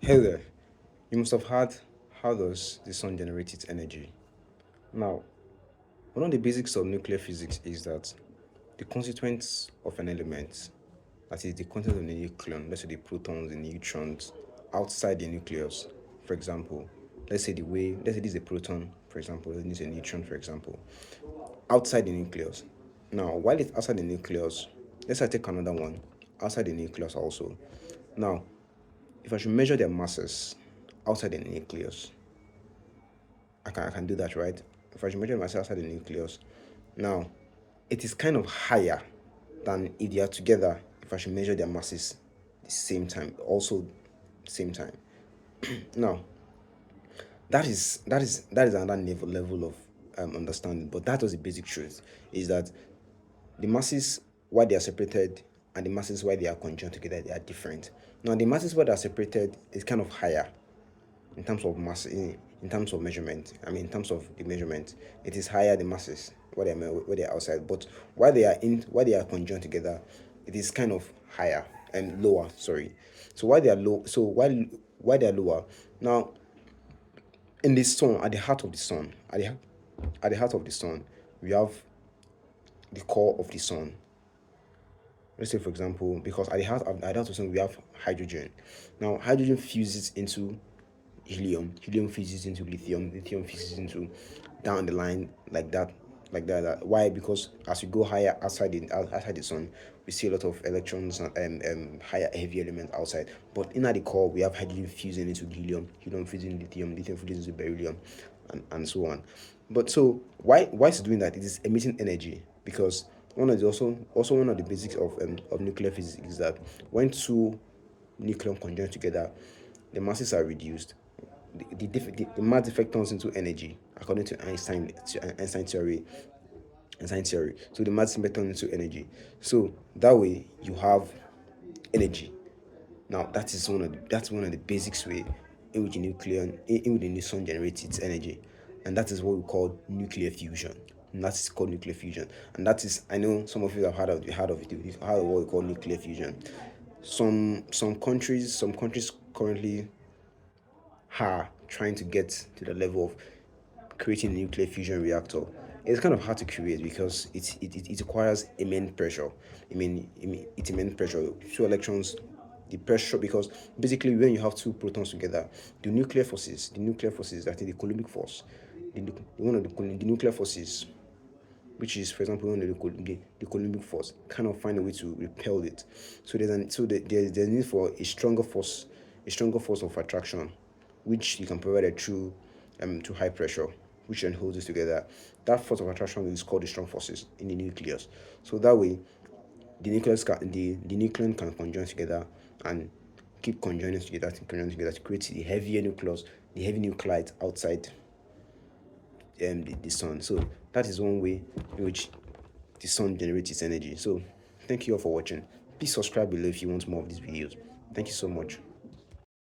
Hey there, you must have heard how does the sun generate its energy. Now, one of the basics of nuclear physics is that the constituents of an element, that is the content of the nucleon, let's say the protons, the neutrons, outside the nucleus, for example, let's say this is a proton, for example, this is a neutron, for example, outside the nucleus. Now, while it's outside the nucleus, let's say I take another one, outside the nucleus also. Now, if I should measure their masses outside the nucleus, I can do that, right? If I should measure myself outside the nucleus, now it is kind of higher than if they are together. If I should measure their masses the same time, also same time. Now that is another level of understanding, but that was the basic truth: is that the masses why they are separated and the masses why they are conjoined together they are different. Now the masses why they are separated is kind of higher in terms of mass in terms of measurement. I mean, in terms of the measurement, it is higher the masses where they are outside, but while they are conjoined together, it is kind of higher and lower. Sorry. So why they are low? So why they are lower? Now in the sun, at the heart of the sun, at the heart of the sun, we have the core of the sun. Let's say, for example, because at the heart of the sun we have hydrogen. Now hydrogen fuses into helium fuses into lithium fuses into down the line like that. Why? Because as we go higher outside the sun, we see a lot of electrons and higher heavy elements outside, but in the core we have hydrogen fusing into helium fusing lithium fusing into beryllium, and so on. But so why is it doing that? It is emitting energy, because also one of the basics of nuclear physics is that when two nucleon conjoin together, the masses are reduced. The mass effect turns into energy according to Einstein theory. So the mass effect turns into energy. So that way you have energy. Now that's one of the basics way in which the sun generates its energy, and that is what we call nuclear fusion. And that is called nuclear fusion, and that is, I know some of you have heard of it. You've heard of what we call nuclear fusion. Some countries currently are trying to get to the level of creating a nuclear fusion reactor. It's kind of hard to create because it requires immense pressure. It's immense pressure. Two electrons, the pressure, because basically when you have two protons together, the nuclear forces, I think the Coulombic force, the nuclear forces, which is, for example, one of the Coulombic force, kind of find a way to repel it. So there's a need for a stronger force of attraction, which you can provide it through to high pressure, which then holds it together. That force of attraction is called the strong forces in the nucleus. So that way, the nucleon can conjoin together and keep conjoining together to create the heavier nucleus, the heavy nuclide outside the sun. So that is one way in which the sun generates its energy. So thank you all for watching. Please subscribe below if you want more of these videos. Thank you so much.